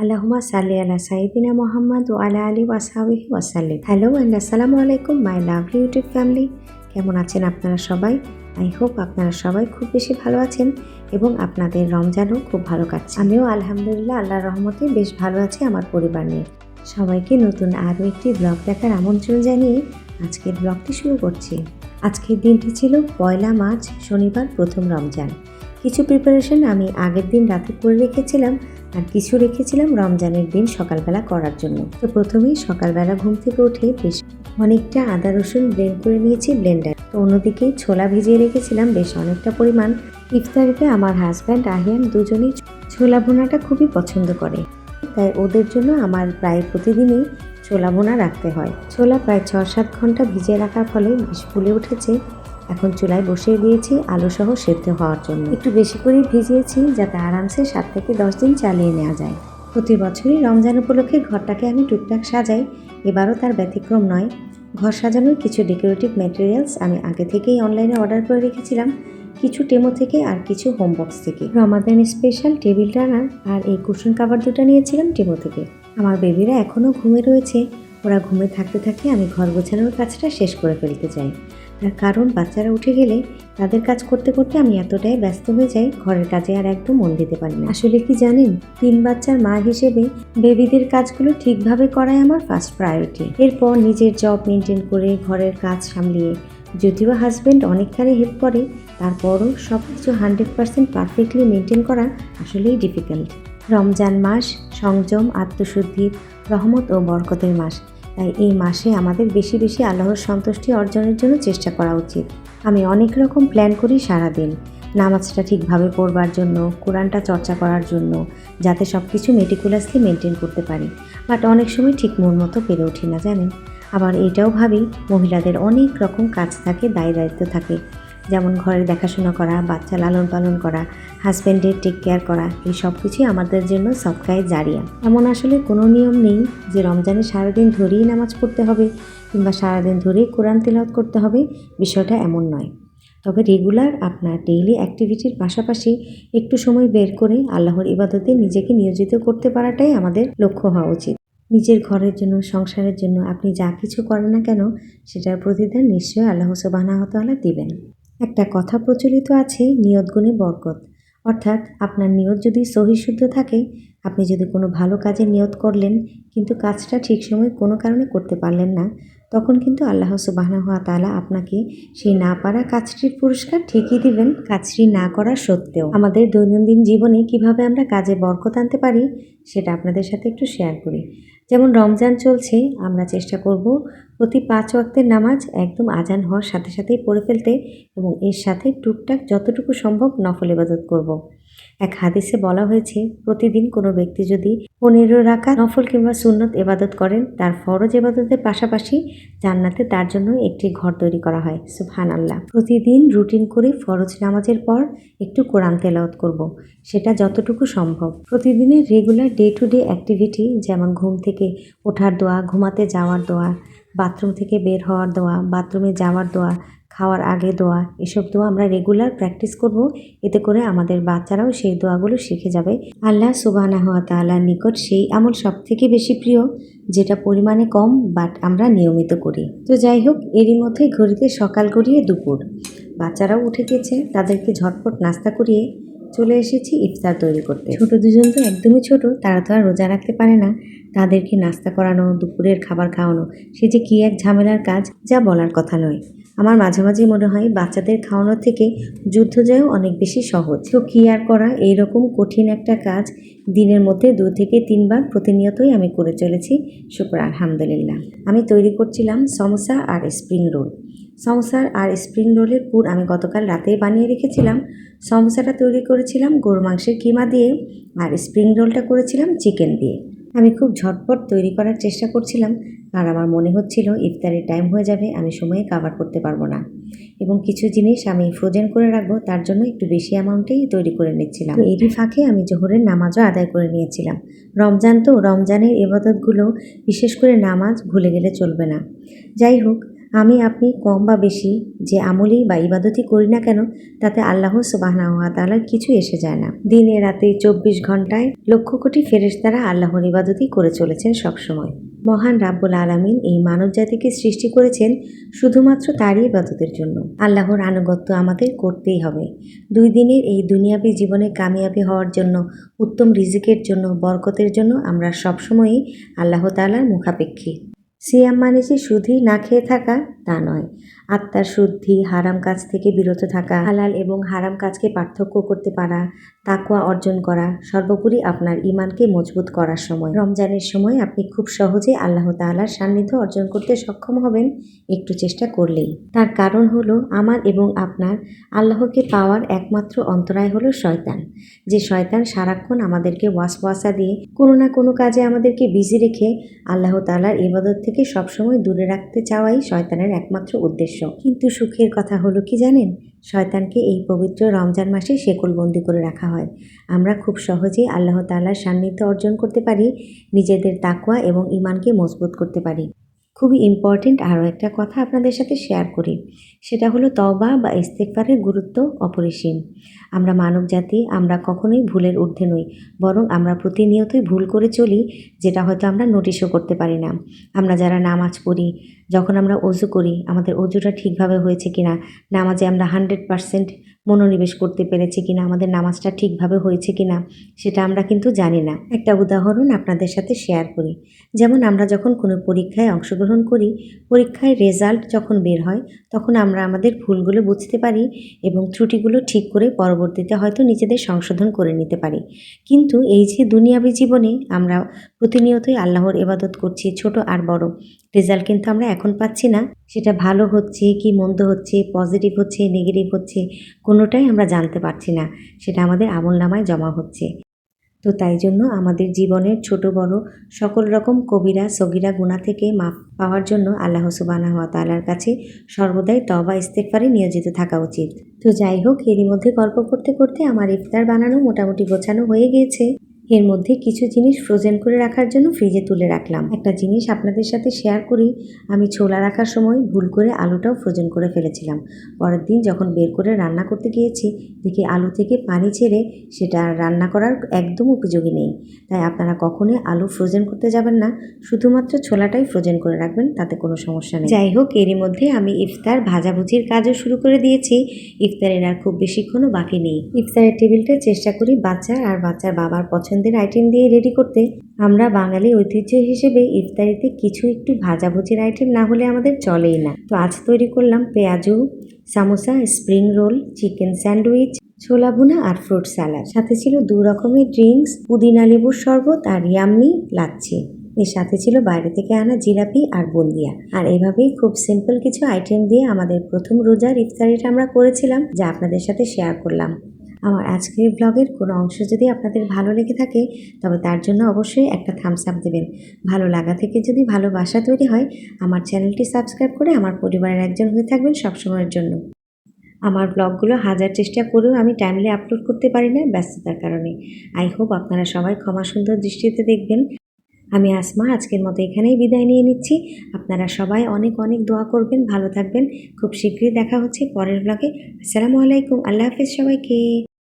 আল্লাহুম্মা সাল্লি আলা সাইয়্যিদিনা মুহাম্মাদ ওয়া আলা আলিহি ওয়া সাহবিহি ওয়া সাল্লিম। হ্যালো এন্ড আসসালামু আলাইকুম মাই লাভলি ইউটিউব ফ্যামিলি। কেমন আছেন আপনারা সবাই? আই হোপ আপনারা সবাই খুব বেশি ভালো আছেন এবং আপনাদের রমজানও খুব ভালো কাটছে। আমিও আলহামদুলিল্লাহ আল্লাহর রহমতে বেশ ভালো আছি আমার পরিবার নিয়ে। সবাইকে নতুন আরও একটি ব্লগ দেখার আমন্ত্রণ জানিয়ে আজকের ব্লগটি শুরু করছি। আজকের দিনটি ছিল 1 মার্চ শনিবার, প্রথম রমজান। কিছু প্রিপারেশন আমি আগের দিন রাতে করে রেখেছিলাম আর কিছু রেখেছিলাম রমজানের দিন সকালবেলা করার জন্য। তো প্রথমেই সকালবেলা ঘুম থেকে উঠে বেশ অনেকটা আদা রসুন ব্লেন্ড করে নিয়েছি ব্লেন্ডার। তো অন্যদিকে ছোলা ভিজিয়ে রেখেছিলাম বেশ অনেকটা পরিমাণ। ইফতারিতে আমার হাজব্যান্ড আহিয়ান দুজনেই ছোলা ভুনাটা খুবই পছন্দ করে, তাই ওদের জন্য আমার প্রায় প্রতিদিনই ছোলা ভুনা রাখতে হয়। ছোলা প্রায় 6-7 ঘন্টা ভিজিয়ে রাখার ফলে বেশ ফুলে উঠেছে। এখন চুলায় বসিয়ে দিয়েছি আলু সহ সেদ্ধ হওয়ার জন্য। একটু বেশি করেই ভিজিয়েছি যাতে আরামসে 7 থেকে 10 দিন চালিয়ে নেওয়া যায়। প্রতি বছরই রমজান উপলক্ষে ঘরটাকে আমি টুকটাক সাজাই, এবারও তার ব্যতিক্রম নয়। ঘর সাজানোর কিছু ডেকোরেটিভ ম্যাটেরিয়ালস আমি আগে থেকেই অনলাইনে অর্ডার করে রেখেছিলাম, কিছু টেমো থেকে আর কিছু হোমবক্স থেকে। রমাদান স্পেশাল টেবিল রানার আর এই কুশন কাভার দুটো নিয়েছিলাম টেমো থেকে। আমার বেবিরা এখনও ঘুমে রয়েছে, ওরা ঘুমে থাকতে থাকতে আমি ঘর গোছানোর কাজটা শেষ করে ফেলতে চাই। তার কারণ বাচ্চারা উঠে গেলে তাদের কাজ করতে করতে আমি এতটাই ব্যস্ত হয়ে যাই, ঘরের কাজে আর একদম মন দিতে পারি না। আসলে কি জানেন, 3 বাচ্চার মা হিসেবে বেবিদের কাজগুলো ঠিকভাবে করাই আমার ফার্স্ট প্রায়োরিটি। এরপর নিজের জব মেনটেন করে ঘরের কাজ সামলিয়ে, যদিও হাজব্যান্ড অনেকখানি হেল্প করে, তারপরও সব কিছু 100% পারফেক্টলি মেনটেন করা আসলেই ডিফিকাল্ট। রমজান মাস সংযম, আত্মশুদ্ধির, রহমত ও বরকতের মাস, তাই এই মাসে আমাদের বেশি বেশি আল্লাহর সন্তুষ্টি অর্জনের জন্য চেষ্টা করা উচিত। আমি অনেক রকম প্ল্যান করি সারাদিন, নামাজটা ঠিকভাবে পড়বার জন্য, কোরআনটা চর্চা করার জন্য, যাতে সব কিছু মেটিকুলাসলি মেনটেন করতে পারি। বাট অনেক সময় ঠিক মন মতো পেরে উঠি না জানেন। আবার এটাও ভাবি মহিলাদের অনেক রকম কাজ থাকে, দায় দায়িত্ব থাকে, যেমন ঘরের দেখাশোনা করা, বাচ্চা লালন পালন করা, হাজব্যান্ডের টেক কেয়ার করা, এই সব কিছুই আমাদের জন্য সদকায়ে জারিয়া। এমন আসলে কোনো নিয়ম নেই যে রমজানে সারাদিন ধরেই নামাজ পড়তে হবে কিংবা সারাদিন ধরেই কোরআন তিলাওয়াত করতে হবে, বিষয়টা এমন নয়। তবে রেগুলার আপনার ডেইলি অ্যাক্টিভিটির পাশাপাশি একটু সময় বের করে আল্লাহর ইবাদতে নিজেকে নিয়োজিত করতে পারাটাই আমাদের লক্ষ্য হওয়া উচিত। নিজের ঘরের জন্য, সংসারের জন্য আপনি যা কিছু করেন না কেন, সেটার প্রতিদান নিশ্চয়ই আল্লাহ সুবহানাহু ওয়া তাআলা দিবেন। একটা কথা প্রচলিত আছে, নিয়ত গুণে বরকত। অর্থাৎ আপনার নিয়ত যদি সহিশুদ্ধ থাকে, আপনি যদি কোনো ভালো কাজে নিয়ত করলেন কিন্তু কাজটা ঠিক সময় কোনো কারণে করতে পারলেন না, তখন কিন্তু আল্লাহ সুবহানাহু ওয়া তাআলা আপনাকে সেই না পারা কাজটির পুরস্কার ঠিকই দিবেন, কাজটি না করার সত্ত্বেও। আমাদের দৈনন্দিন জীবনে কিভাবে আমরা কাজে বরকত আনতে পারি সেটা আপনাদের সাথে একটু শেয়ার করি। যেমন রমজান চলছে, আমরা চেষ্টা করব প্রতি 5 ওয়াক্তের নামাজ একদম আজান হওয়ার সাথে সাথেই পড়ে ফেলতে এবং এর সাথে টুকটাক যতটুকু সম্ভব নফল ইবাদত করব। এক হাদিসে বলা হয়েছে, প্রতিদিন কোনো ব্যক্তি যদি 15 রাকাত নফল কিংবা সুন্নত ইবাদত করেন, তার ফরজ ইবাদতের পাশাপাশি জান্নাতে তার জন্য একটি ঘর তৈরি করা হয়। সুবহানাল্লাহ। প্রতিদিন রুটিন করে ফরজ নামাজের পর একটু কোরআন তেলাওয়াত করব, সেটা যতটুকু সম্ভব। প্রতিদিনের regular day to day activity, যেমন ঘুম থেকে ওঠার দোয়া, ঘুমাতে যাওয়ার দোয়া, বাথরুম থেকে বের হওয়ার দোয়া, বাথরুমে যাওয়ার দোয়া, খাওয়ার আগে দোয়া, এসব দোয়া আমরা রেগুলার প্র্যাকটিস করব। এতে করে আমাদের বাচ্চারাও সেই দোয়াগুলো শিখে যাবে। আল্লাহ সুবহানাহু ওয়া তাআলার নিকট সেই আমল সব থেকে বেশি প্রিয় যেটা পরিমাণে কম বাট আমরা নিয়মিত করি। তো যাই হোক, এরই মধ্যে ঘড়িতে সকাল গড়িয়ে দুপুর, বাচ্চারাও উঠে গেছে, তাদেরকে ঝটপট নাস্তা করিয়ে চলে এসেছি ইফতার তৈরি করতে। ছোট দুজন তো একদমই ছোট, তারা তো আর রোজা রাখতে পারে না। তাদেরকে নাস্তা করানো, দুপুরের খাবার খাওয়ানো, সে যে কী এক ঝামেলার কাজ, যা বলার কথা নয়। আমার মাঝে মাঝে মনে হয় বাচ্চাদের খাওয়ানোর থেকে যুদ্ধ জয়ও অনেক বেশি সহজ। তো কী আর করা, এইরকম কঠিন একটা কাজ দিনের মধ্যে 2 থেকে 3 বার প্রতিনিয়তই আমি করে চলেছি, শুকর আলহামদুলিল্লাহ। আমি তৈরি করছিলাম সমোসা আর স্প্রিং রোল। সমোসার আর স্প্রিং রোলের পুর আমি গতকাল রাতেই বানিয়ে রেখেছিলাম। সমোসাটা তৈরি করেছিলাম গরু মাংসের কিমা দিয়ে আর স্প্রিং রোলটা করেছিলাম চিকেন দিয়ে। আমি খুব ঝটপট তৈরি করার চেষ্টা করছিলাম, আর আমার মনে হচ্ছিল ইফতারের টাইম হয়ে যাবে, আমি সময়ে কাভার করতে পারবো না, এবং কিছু জিনিস আমি ফ্রোজেন করে রাখবো, তার জন্য একটু বেশি অ্যামাউন্টেই তৈরি করে নিচ্ছিলাম। এরই ফাঁকে আমি জোহরের নামাজও আদায় করে নিয়েছিলাম। রমজান তো, রমজানের ইবাদতগুলো বিশেষ করে নামাজ ভুলে গেলে চলবে না। যাই হোক, আমি আপনি কম বা বেশি যে আমলই বা ইবাদতই করি না কেন, তাতে আল্লাহ সুবহানাহু ওয়া তাআলার কিছু এসে যায় না। দিনে রাতে 24 ঘন্টায় লক্ষ কোটি ফেরেশতারা আল্লাহর ইবাদতই করে চলেছেন সবসময়। মহান রাব্বুল আলামিন এই মানব জাতিকে সৃষ্টি করেছেন শুধুমাত্র তারই ইবাদতের জন্য। আল্লাহর আনুগত্য আমাদের করতেই হবে। 2 দিনের এই দুনিয়াবী জীবনে কামিয়াবি হওয়ার জন্য, উত্তম রিজিকের জন্য, বরকতের জন্য আমরা সবসময়ই আল্লাহ তাআলার মুখাপেক্ষী। সিয়াম মানে যে শুধুই না খেয়ে থাকা তা নয়, আত্মার শুদ্ধি, হারাম কাজ থেকে বিরত থাকা, হালাল এবং হারাম কাজকে পার্থক্য করতে পারা, তাকওয়া অর্জন করা, সর্বোপরি আপনার ঈমানকে মজবুত করার সময়। রমজানের সময় আপনি খুব সহজে আল্লাহ তাআলার সান্নিধ্য অর্জন করতে সক্ষম হবেন একটু চেষ্টা করলেই। তার কারণ হলো আমার এবং আপনার আল্লাহকে পাওয়ার একমাত্র অন্তরায় হলো শয়তান। যে শয়তান সারাক্ষণ আমাদেরকে ওয়াসওয়াসা দিয়ে কোনো না কোনো কাজে আমাদেরকে বিজি রেখে আল্লাহ তাআলার ইবাদত থেকে সবসময় দূরে রাখতে চাওয়াই শয়তানের একমাত্র উদ্দেশ্য। কিন্তু সুখের কথা হলো কি জানেন, শয়তানকে এই পবিত্র রমজান মাসে শেকলবন্দি করে রাখা হয়। আমরা খুব সহজেই আল্লাহ তাআলার সান্নিধ্য অর্জন করতে পারি, নিজেদের তাকওয়া এবং ঈমানকে মজবুত করতে পারি। খুবই ইম্পর্টেন্ট আরও একটা কথা আপনাদের সাথে শেয়ার করি, সেটা হলো তওবা বা ইস্তেগফারের গুরুত্ব অপরিসীম। আমরা মানবজাতি, আমরা কখনোই ভুলের ঊর্ধ্বে নই, বরং আমরা প্রতিনিয়তই ভুল করে চলি, যেটা হয়তো আমরা নোটিশও করতে পারি না। আমরা যারা নামাজ পড়ি, যখন আমরা অজু করি, আমাদের অজুটা ঠিকভাবে হয়েছে কিনা, নামাজে আমরা 100% মনোনিবেশ করতে পেরেছি কিনা, আমাদের নামাজটা ঠিকভাবে হয়েছে কিনা, সেটা আমরা কিন্তু জানি না। একটা উদাহরণ আপনাদের সাথে শেয়ার করি। যেমন আমরা যখন কোনো পরীক্ষায় অংশগ্রহণ করি, পরীক্ষায় রেজাল্ট যখন বের হয়, তখন আমরা আমাদের ভুলগুলো বুঝতে পারি এবং ত্রুটিগুলো ঠিক করে পরবর্তীতে হয়তো নিজেদের সংশোধন করে নিতে পারি। কিন্তু এই যে দুনিয়াবী জীবনে আমরা প্রতিনিয়তই আল্লাহর ইবাদত করছি, ছোট আর বড়, রেজাল্ট কিন্তু আমরা এখন পাচ্ছি না। সেটা ভালো হচ্ছে কি মন্দ হচ্ছে, পজিটিভ হচ্ছে, নেগেটিভ হচ্ছে, কোনোটাই আমরা জানতে পারছি না। সেটা আমাদের আমলনামায় জমা হচ্ছে। তো তাই জন্য আমাদের জীবনের ছোট বড় সকল রকম কবিরা সগীরা গুনাহ থেকে মাফ পাওয়ার জন্য আল্লাহ সুবহানাহু ওয়া তাআলার কাছে সর্বদাই তওবা ইস্তেগফারে নিয়োজিত থাকা উচিত। তো যাই হোক, এরই মধ্যে গল্প করতে করতে আমার ইফতার বানানো মোটামুটি গোছানো হয়ে গিয়েছে। এর মধ্যে কিছু জিনিস ফ্রোজেন করে রাখার জন্য ফ্রিজে তুলে রাখলাম। একটা জিনিস আপনাদের সাথে শেয়ার করি, আমি ছোলা রাখার সময় ভুল করে আলুটাও ফ্রোজেন করে ফেলেছিলাম। পরের দিন যখন বের করে রান্না করতে গিয়েছি, দেখি আলু থেকে পানি ছেড়ে সেটা আর রান্না করার একদম উপযোগী নেই। তাই আপনারা কখনোই আলু ফ্রোজেন করতে যাবেন না, শুধুমাত্র ছোলাটাই ফ্রোজেন করে রাখবেন, তাতে কোনো সমস্যা নেই। যাই হোক, এরই মধ্যে আমি ইফতার ভাজাভুজির কাজও শুরু করে দিয়েছি। ইফতারের আর খুব বেশিক্ষণও বাকি নেই। ইফতারের টেবিলটা চেষ্টা করি বাচ্চা আর বাচ্চার বাবার পছন্দের আইটেম দিয়ে রেডি করতে। আমরা বাঙালি ঐতিহ্য হিসেবে ইফতারিতে কিছু একটু ভাজাভুজির আইটেম না হলে আমাদের চলেই না। তো আজ তৈরি করলাম পেঁয়াজু, samosa, spring roll, chicken sandwich, ছোলা ভুনা আর ফ্রুট স্যালাড। সাথে ছিল 2 রকমের ড্রিঙ্কস, পুদিনা লেবুর শরবত আর ইয়াম্মি লাচ্ছি। এর সাথে ছিল বাইরে থেকে আনা জিলাপি আর বুন্দিয়া। আর এভাবেই খুব সিম্পল কিছু আইটেম দিয়ে আমাদের প্রথম রোজার ইফতারিটা আমরা করেছিলাম, যা আপনাদের সাথে শেয়ার করলাম। আমার আজকের ব্লগের কোনো অংশ যদি আপনাদের ভালো লেগে থাকে, তবে তার জন্য অবশ্যই একটা থামস আপ দেবেন। ভালো লাগা থেকে যদি ভালোবাসা তৈরি হয়, আমার চ্যানেলটি সাবস্ক্রাইব করে আমার পরিবারের একজন হয়ে থাকবেন সবসময়ের জন্য। আমার ব্লগগুলো হাজার চেষ্টা করেও আমি টাইমলি আপলোড করতে পারি না ব্যস্ততার কারণে। আই হোপ আপনারা সবাই ক্ষমা সুন্দর দৃষ্টিতে দেখবেন। আমি আসমা আজকের মতো এখানেই বিদায় নিয়ে নিচ্ছি। আপনারা সবাই অনেক অনেক দোয়া করবেন, ভালো থাকবেন। খুব শীঘ্রই দেখা হচ্ছে পরের ব্লগে। আসসালামু আলাইকুম, আল্লাহ হাফেজ সবাইকে।